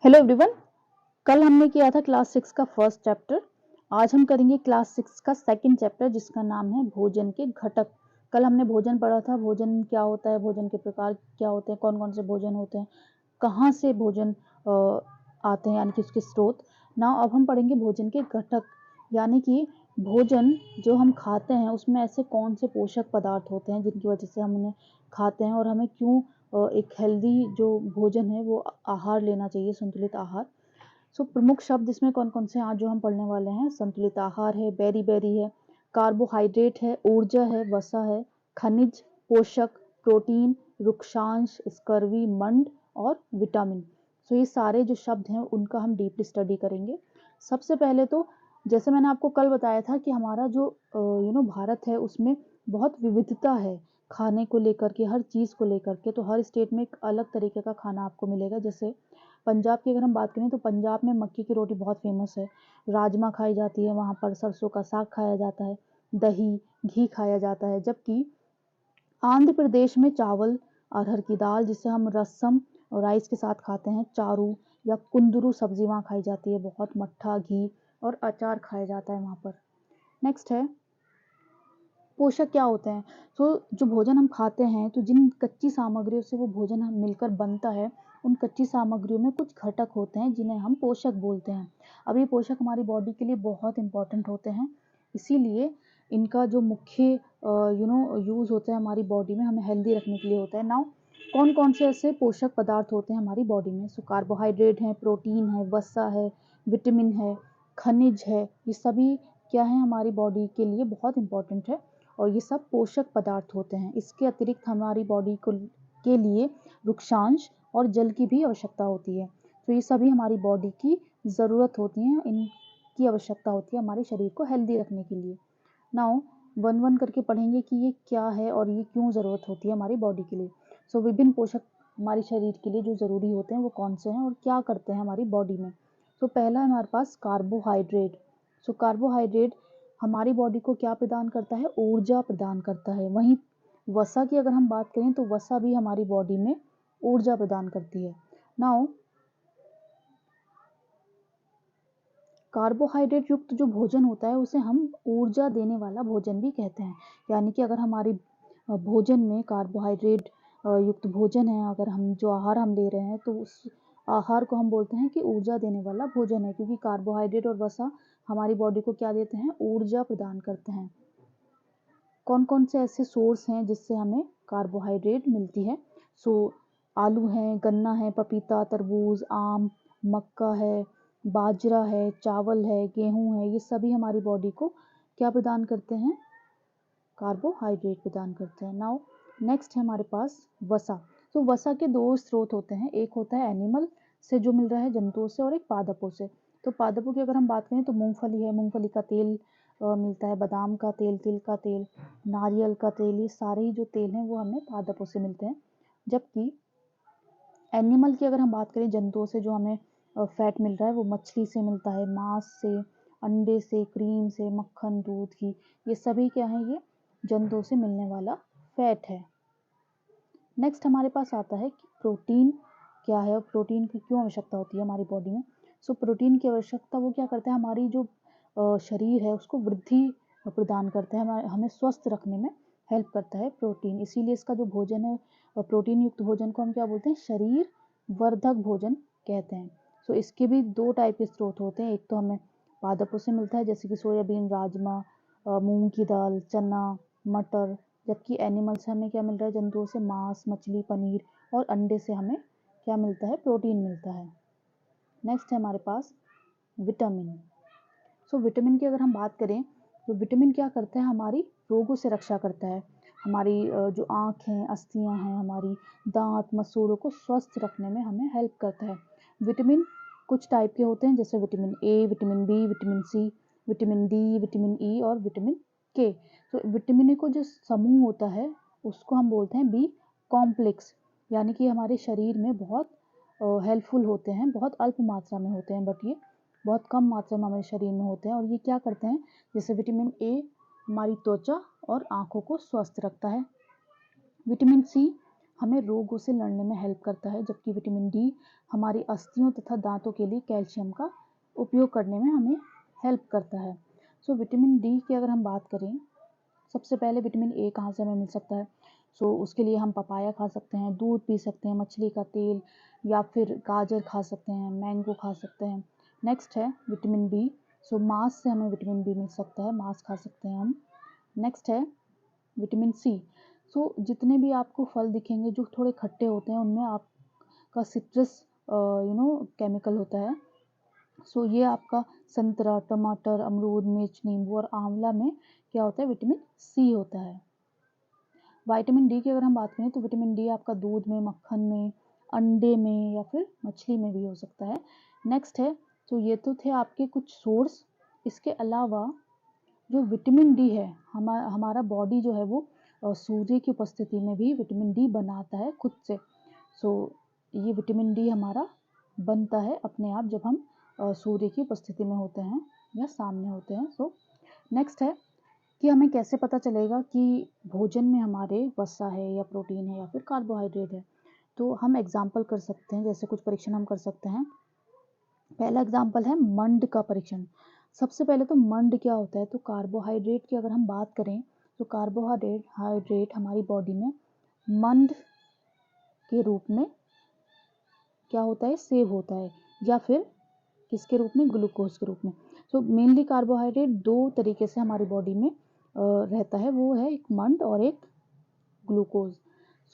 Hello everyone. कल हमने किया था क्लास 6 का फर्स्ट चैप्टर। आज हम करेंगे क्लास 6 का सेकंड चैप्टर जिसका नाम है भोजन के घटक। कल हमने भोजन पढ़ा था, भोजन क्या होता है, भोजन के प्रकार क्या होते हैं, कौन कौन से भोजन होते हैं, कहाँ से भोजन आते हैं यानी कि उसके स्रोत। नाउ अब हम पढ़ेंगे भोजन के घटक, यानी कि भोजन जो हम खाते हैं उसमें ऐसे कौन से पोषक पदार्थ होते हैं जिनकी वजह से हम उन्हें खाते हैं और हमें क्यों एक हेल्दी जो भोजन है वो आहार लेना चाहिए, संतुलित आहार। सो प्रमुख शब्द इसमें कौन कौन से हैं आज जो हम पढ़ने वाले हैं। संतुलित आहार है, बेरी बेरी है, कार्बोहाइड्रेट है, ऊर्जा है, वसा है, खनिज, पोषक, प्रोटीन, रुक्षांश, स्कर्वी, मंड और विटामिन। सो ये सारे जो शब्द हैं उनका हम डीपली स्टडी करेंगे। सबसे पहले तो जैसे मैंने आपको कल बताया था कि हमारा जो भारत है उसमें बहुत विविधता है खाने को लेकर के, हर चीज़ को लेकर के। तो हर स्टेट में एक अलग तरीके का खाना आपको मिलेगा। जैसे पंजाब की अगर हम बात करें तो पंजाब में मक्की की रोटी बहुत फेमस है, राजमा खाई जाती है वहाँ पर, सरसों का साग खाया जाता है, दही घी खाया जाता है। जबकि आंध्र प्रदेश में चावल, अरहर की दाल जिसे हम रसम और राइस के साथ खाते हैं, चारू या कुंदरू सब्जी वहाँ खाई जाती है, बहुत मट्ठा, घी और अचार खाया जाता है वहाँ पर। नेक्स्ट है पोषक क्या होते हैं। तो जो भोजन हम खाते हैं तो जिन कच्ची सामग्रियों से वो भोजन हम मिलकर बनता है, उन कच्ची सामग्रियों में कुछ घटक होते हैं जिन्हें हम पोषक बोलते हैं। अब ये पोषक हमारी बॉडी के लिए बहुत इंपॉर्टेंट होते हैं, इसीलिए इनका जो मुख्य यूज़ होता है हमारी बॉडी में, हमें हेल्दी रखने के लिए होता है। नाउ कौन कौन से ऐसे पोषक पदार्थ होते हैं हमारी बॉडी में। सो कार्बोहाइड्रेट है, प्रोटीन है, वसा है, विटामिन है, खनिज है, ये सभी क्या है हमारी बॉडी के लिए बहुत इंपॉर्टेंट है और ये सब पोषक पदार्थ होते हैं। इसके अतिरिक्त हमारी बॉडी को के लिए रुक्षांश और जल की भी आवश्यकता होती है। तो ये सभी हमारी बॉडी की ज़रूरत होती हैं, इनकी आवश्यकता होती है हमारे शरीर को हेल्दी रखने के लिए। नाउ वन वन करके पढ़ेंगे कि ये क्या है और ये क्यों ज़रूरत होती है हमारी बॉडी के लिए। सो विभिन्न पोषक हमारे शरीर के लिए जो ज़रूरी होते हैं वो कौन से हैं और क्या करते हैं हमारी बॉडी में। तो पहला है हमारे पास कार्बोहाइड्रेट। सो कार्बोहाइड्रेट हमारी बॉडी को क्या प्रदान करता है, ऊर्जा प्रदान करता है। वहीं वसा की अगर हम बात करें तो वसा भी हमारी बॉडी में ऊर्जा प्रदान करती है। नाउ कार्बोहाइड्रेट युक्त जो भोजन होता है उसे हम ऊर्जा देने वाला भोजन भी कहते हैं। यानी कि अगर हमारी भोजन में कार्बोहाइड्रेट युक्त भोजन है, अगर हम जो आहार हम ले रहे हैं तो उस आहार को हम बोलते हैं कि ऊर्जा देने वाला भोजन है, क्योंकि कार्बोहाइड्रेट और वसा हमारी बॉडी को क्या देते हैं, ऊर्जा प्रदान करते हैं। कौन कौन से ऐसे सोर्स हैं जिससे हमें कार्बोहाइड्रेट मिलती है। सो आलू है, गन्ना है, पपीता, तरबूज, आम, मक्का है, बाजरा है, चावल है, गेहूं है, ये सभी हमारी बॉडी को क्या प्रदान करते हैं, कार्बोहाइड्रेट प्रदान करते हैं। नाउ नेक्स्ट है हमारे पास वसा। तो वसा के दो स्रोत होते हैं, एक होता है एनिमल से जो मिल रहा है जंतुओं से, और एक पादपों से। तो पादपों की अगर हम बात करें तो मूंगफली है, मूंगफली का तेल मिलता है, बादाम का तेल, तिल का तेल, नारियल का तेल, ये सारे ही जो तेल हैं वो हमें पादपों से मिलते हैं। जबकि एनिमल की अगर हम बात करें, जंतुओं से जो हमें फैट मिल रहा है वो मछली से मिलता है, मांस से, अंडे से, क्रीम से, मक्खन, दूध, घी, ये सभी क्या है, ये जंतुओं से मिलने वाला फैट है। नेक्स्ट हमारे पास आता है कि प्रोटीन क्या है और प्रोटीन की क्यों आवश्यकता होती है हमारी बॉडी में। सो प्रोटीन की आवश्यकता वो क्या करता है, हमारी जो शरीर है उसको वृद्धि प्रदान करता है, हमें स्वस्थ रखने में हेल्प करता है प्रोटीन। इसीलिए इसका जो भोजन है, प्रोटीन युक्त भोजन को हम क्या बोलते हैं, शरीर वर्धक भोजन कहते हैं। सो इसके भी दो टाइप के स्रोत होते हैं, एक तो हमें पादपों से मिलता है जैसे कि सोयाबीन, राजमा, मूंग की दाल, चना, मटर। जबकि एनिमल से हमें क्या मिल रहा है, जंतुओं से मांस, मछली, पनीर और अंडे से हमें क्या मिलता है, प्रोटीन मिलता है। नेक्स्ट है हमारे पास विटामिन। सो विटामिन की अगर हम बात करें तो विटामिन क्या करता है, हमारी रोगों से रक्षा करता है, हमारी जो आँख हैं, अस्थियाँ हैं, हमारी दांत, मसूड़ों को स्वस्थ रखने में हमें हेल्प करता है। विटामिन कुछ टाइप के होते हैं जैसे vitamin A, vitamin B, vitamin C, vitamin D, vitamin E और विटामिन के। तो विटामिन को जो समूह होता है उसको हम बोलते हैं बी कॉम्प्लेक्स, यानी कि हमारे शरीर में बहुत हेल्पफुल होते हैं, बहुत अल्प मात्रा में होते हैं, बट ये बहुत कम मात्रा में हमारे शरीर में होते हैं। और ये क्या करते हैं, जैसे विटामिन ए हमारी त्वचा और आँखों को स्वस्थ रखता है, विटामिन सी हमें रोगों से लड़ने में हेल्प करता है, जबकि विटामिन डी हमारी अस्थियों तथा दांतों के लिए कैल्शियम का उपयोग करने में हमें हेल्प करता है। सो विटामिन डी की अगर हम बात करें, सबसे पहले विटामिन ए कहाँ से हमें मिल सकता है? उसके लिए हम पपाया खा सकते हैं, दूध पी सकते हैं, मछली का तेल या फिर गाजर खा सकते हैं, मैंगो खा सकते हैं। नेक्स्ट है विटामिन बी। मांस से हमें विटामिन बी मिल सकता है, मांस खा सकते हैं हम। नेक्स्ट है विटामिन सी। जितने भी आपको फल दिखेंगे जो थोड़े खट्टे होते हैं, उनमें आपका सिट्रस केमिकल होता है। ये आपका संतरा, टमाटर, अमरूद, मिर्च, नींबू और आंवला में क्या होता है? विटामिन सी होता है। विटामिन डी की अगर हम बात करें तो विटामिन डी आपका दूध में, मक्खन में, अंडे में या फिर मछली में भी हो सकता है। नेक्स्ट है, ये तो थे आपके कुछ सोर्स। इसके अलावा जो विटामिन डी है, हमारा बॉडी जो है वो सूर्य की उपस्थिति में भी विटामिन डी बनाता है खुद से। ये विटामिन डी हमारा बनता है अपने आप जब हम सूर्य की उपस्थिति में होते हैं या सामने होते हैं। नेक्स्ट है कि हमें कैसे पता चलेगा कि भोजन में हमारे वसा है या प्रोटीन है या फिर कार्बोहाइड्रेट है? तो हम एग्जाम्पल कर सकते हैं, जैसे कुछ परीक्षण हम कर सकते हैं। पहला एग्जाम्पल है मंड का परीक्षण। सबसे पहले तो मंड क्या होता है? तो कार्बोहाइड्रेट की अगर हम बात करें तो कार्बोहाइड्रेट हमारी बॉडी में मंड के रूप में क्या होता है? सेव होता है, या फिर किसके रूप में? ग्लूकोज के रूप में। मेनली कार्बोहाइड्रेट दो तरीके से हमारी बॉडी में रहता है, वो है एक मंड और एक ग्लूकोज।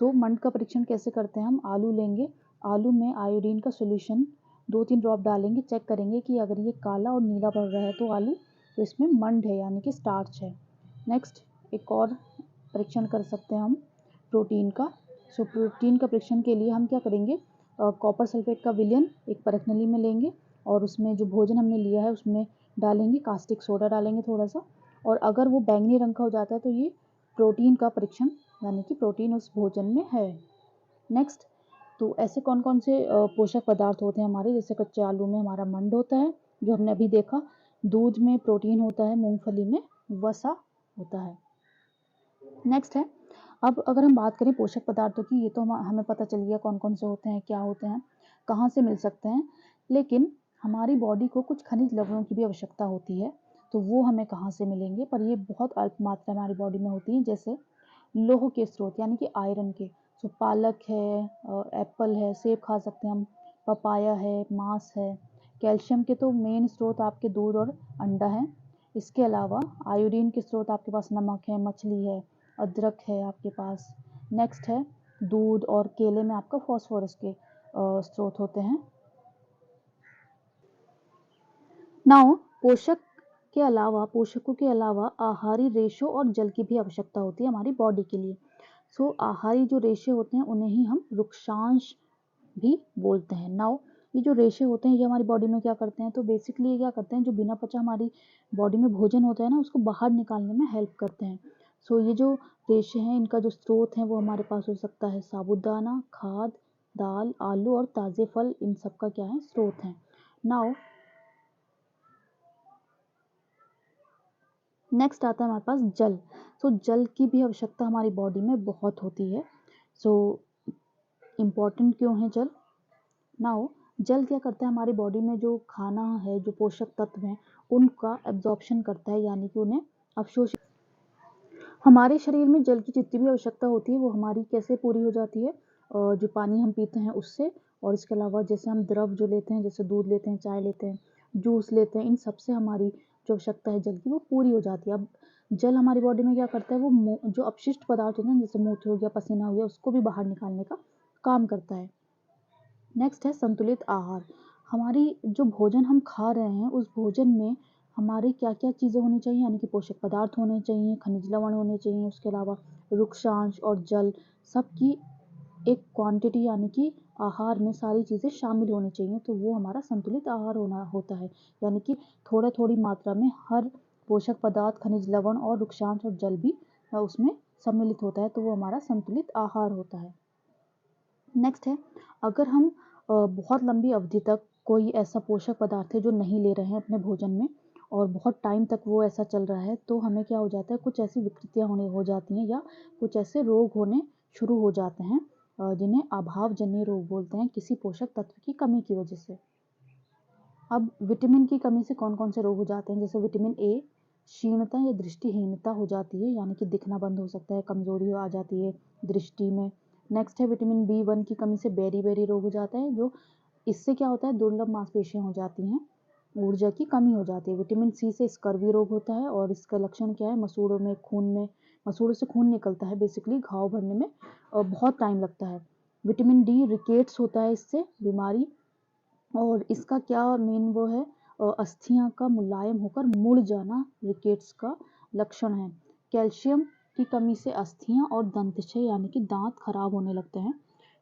मंड का परीक्षण कैसे करते हैं? हम आलू लेंगे, आलू में आयोडीन का सोल्यूशन 2-3 ड्रॉप डालेंगे, चेक करेंगे कि अगर ये काला और नीला पड़ रहा है तो आलू, तो इसमें मंड है यानी कि स्टार्च है। नेक्स्ट एक और परीक्षण कर सकते हैं हम प्रोटीन का। प्रोटीन का परीक्षण के लिए हम क्या करेंगे? कॉपर सल्फेट का विलयन एक परखनली में लेंगे और उसमें जो भोजन हमने लिया है उसमें डालेंगे, कास्टिक सोडा डालेंगे थोड़ा सा, और अगर वो बैंगनी रंग का हो जाता है तो ये प्रोटीन का परीक्षण यानी कि प्रोटीन उस भोजन में है। नेक्स्ट, तो ऐसे कौन कौन से पोषक पदार्थ होते हैं हमारे? जैसे कच्चे आलू में हमारा मंड होता है जो हमने अभी देखा, दूध में प्रोटीन होता है, मूंगफली में वसा होता है। नेक्स्ट है, अब अगर हम बात करें पोषक पदार्थों की, ये तो हमें पता चल गया कौन कौन से होते हैं, क्या होते हैं, कहाँ से मिल सकते हैं। लेकिन हमारी बॉडी को कुछ खनिज लवणों की भी आवश्यकता होती है, तो वो हमें कहाँ से मिलेंगे? पर ये बहुत अल्प मात्रा में हमारी बॉडी में होती है, जैसे लोह के स्रोत यानी कि आयरन के। पालक है, एप्पल है, सेब खा सकते हैं हम, पपाया है, मांस है। कैल्शियम के तो मेन स्रोत आपके दूध और अंडा है। इसके अलावा आयोडीन के स्रोत आपके पास नमक है, मछली है, अदरक है आपके पास। नेक्स्ट है दूध और केले में आपका फॉस्फोरस के स्रोत होते हैं। नाउ पोषकों के अलावा आहारी रेशों और जल की भी आवश्यकता होती है हमारी बॉडी के लिए। आहारी जो रेशे होते हैं उन्हें ही हम रुक्षांश भी बोलते हैं। नाउ ये जो रेशे होते हैं ये हमारी बॉडी में क्या करते हैं? तो बेसिकली ये क्या करते हैं, जो बिना पचा हमारी बॉडी में भोजन होता है ना, उसको बाहर निकालने में हेल्प करते हैं। ये जो रेशे हैं इनका जो स्रोत है वो हमारे पास हो सकता है साबूदाना, खाद, दाल, आलू और ताज़े फल, इन सब का क्या है? स्रोत है। नाउ नेक्स्ट आता है हमारे पास जल। जल की भी आवश्यकता हमारी बॉडी में बहुत होती है। इम्पॉर्टेंट क्यों है जल? नाउ जल क्या करता है? हमारी बॉडी में जो खाना है, जो पोषक तत्व हैं, उनका एब्जॉर्प्शन करता है, यानी कि उन्हें अवशोषित। हमारे शरीर में जल की जितनी भी आवश्यकता होती है वो हमारी कैसे पूरी हो जाती है? जो पानी हम पीते हैं उससे, और इसके अलावा जैसे हम द्रव जो लेते हैं, जैसे दूध लेते हैं, चाय लेते हैं, जूस लेते हैं, इन सब से हमारी जो आवश्यकता है जल की वो पूरी हो जाती है। अब जल हमारी बॉडी में क्या करता है? वो जो अपशिष्ट पदार्थ होते हैं, जैसे मूत्र हो गया, पसीना हो गया, उसको भी बाहर निकालने का काम करता है। नेक्स्ट है संतुलित आहार। हमारी जो भोजन हम खा रहे हैं उस भोजन में हमारे क्या क्या चीज़ें होनी चाहिए? यानी कि पोषक पदार्थ होने चाहिए, खनिज लवण होने चाहिए, उसके अलावा रुक्षांश और जल, सबकी एक क्वांटिटी यानी कि आहार में सारी चीज़ें शामिल होनी चाहिए, तो वो हमारा संतुलित आहार होता है। यानी कि थोड़ी मात्रा में हर पोषक पदार्थ, खनिज लवण और रुक्षांश और जल भी उसमें सम्मिलित होता है, तो वो हमारा संतुलित आहार होता है। नेक्स्ट है, अगर हम बहुत लंबी अवधि तक कोई ऐसा पोषक पदार्थ है जो नहीं ले रहे हैं अपने भोजन में और बहुत टाइम तक वो ऐसा चल रहा है, तो हमें क्या हो जाता है? कुछ ऐसी विकृतियाँ हो जाती हैं या कुछ ऐसे रोग होने शुरू हो जाते हैं। जिन्हें अभावजन्य रोग बोलते हैं किसी पोषक तत्व की कमी की वजह से। अब विटामिन की कमी से कौन कौन से रोग हो जाते हैं, जैसे विटामिन ए, क्षीणता या दृष्टिहीनता हो जाती है, यानी कि दिखना बंद हो सकता है, कमजोरी आ जाती है दृष्टि में। नेक्स्ट है विटामिन बी1 की कमी से बेरी रोग हो जाता है, जो इससे क्या होता है दुर्लभ मांसपेशियां हो जाती हैं, ऊर्जा की कमी हो जाती है। विटामिन सी से स्कर्वी रोग होता है और इसका लक्षण क्या है, मसूड़ों से खून निकलता है, बेसिकली घाव भरने में बहुत टाइम लगता है। विटामिन डी रिकेट्स होता है इससे बीमारी, और इसका क्या मेन वो है, अस्थियां का मुलायम होकर मुड़ जाना रिकेट्स का लक्षण है। कैल्शियम की कमी से अस्थियां और दंतक्षय यानी कि दांत खराब होने लगते हैं,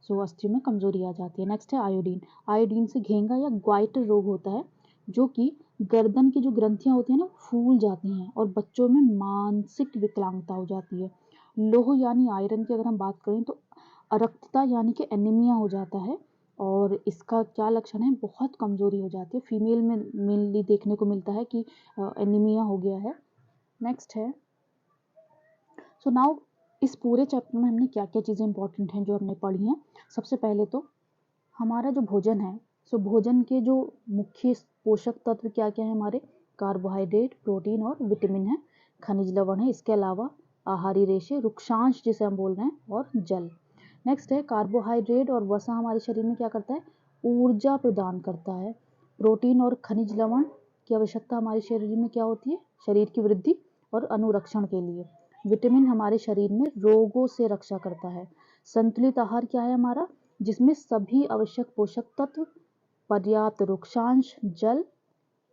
सो अस्थियों में कमजोरी आ जाती है। नेक्स्ट है आयोडीन। आयोडीन से घेंगा या ग्वाइटर रोग होता है, जो कि गर्दन की जो ग्रंथियां होती हैं ना फूल जाती हैं और बच्चों में मानसिक विकलांगता हो जाती है। लोह यानी आयरन की अगर हम बात करें तो अरक्तता यानी कि एनीमिया हो जाता है, और इसका क्या लक्षण है, बहुत कमजोरी हो जाती है। फीमेल में मेनली देखने को मिलता है कि एनीमिया हो गया है। नेक्स्ट है, सो नाउ इस पूरे चैप्टर में हमने क्या क्या चीज़ें इंपॉर्टेंट हैं जो हमने पढ़ी हैं। सबसे पहले तो हमारा जो भोजन है, सो भोजन के जो मुख्य पोषक तत्व क्या क्या है हमारे, कार्बोहाइड्रेट, प्रोटीन और विटामिन है, खनिज लवण है, इसके अलावा आहारी रेशे, रुक्षांश जिसे हम बोल रहे हैं, और जल। नेक्स्ट है कार्बोहाइड्रेट और वसा हमारे शरीर में क्या करता है, ऊर्जा प्रदान करता है। प्रोटीन और खनिज लवण की आवश्यकता हमारे शरीर में क्या होती है, शरीर की वृद्धि और अनुरक्षण के लिए। विटामिन हमारे शरीर में रोगों से रक्षा करता है। संतुलित आहार क्या है हमारा, जिसमें सभी आवश्यक पोषक तत्व, पर्याप्त रुक्षांश, जल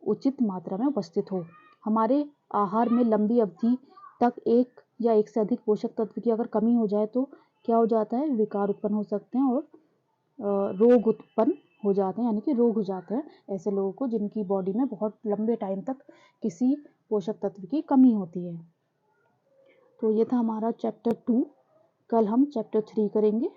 उचित मात्रा में उपस्थित हो। हमारे आहार में लंबी अवधि तक एक या एक से अधिक पोषक तत्व की अगर कमी हो जाए तो क्या हो जाता है, विकार उत्पन्न हो सकते हैं और रोग उत्पन्न हो जाते हैं, यानी कि रोग हो जाते हैं ऐसे लोगों को जिनकी बॉडी में बहुत लंबे टाइम तक किसी पोषक तत्व की कमी होती है। तो ये था हमारा चैप्टर 2। कल हम चैप्टर 3 करेंगे।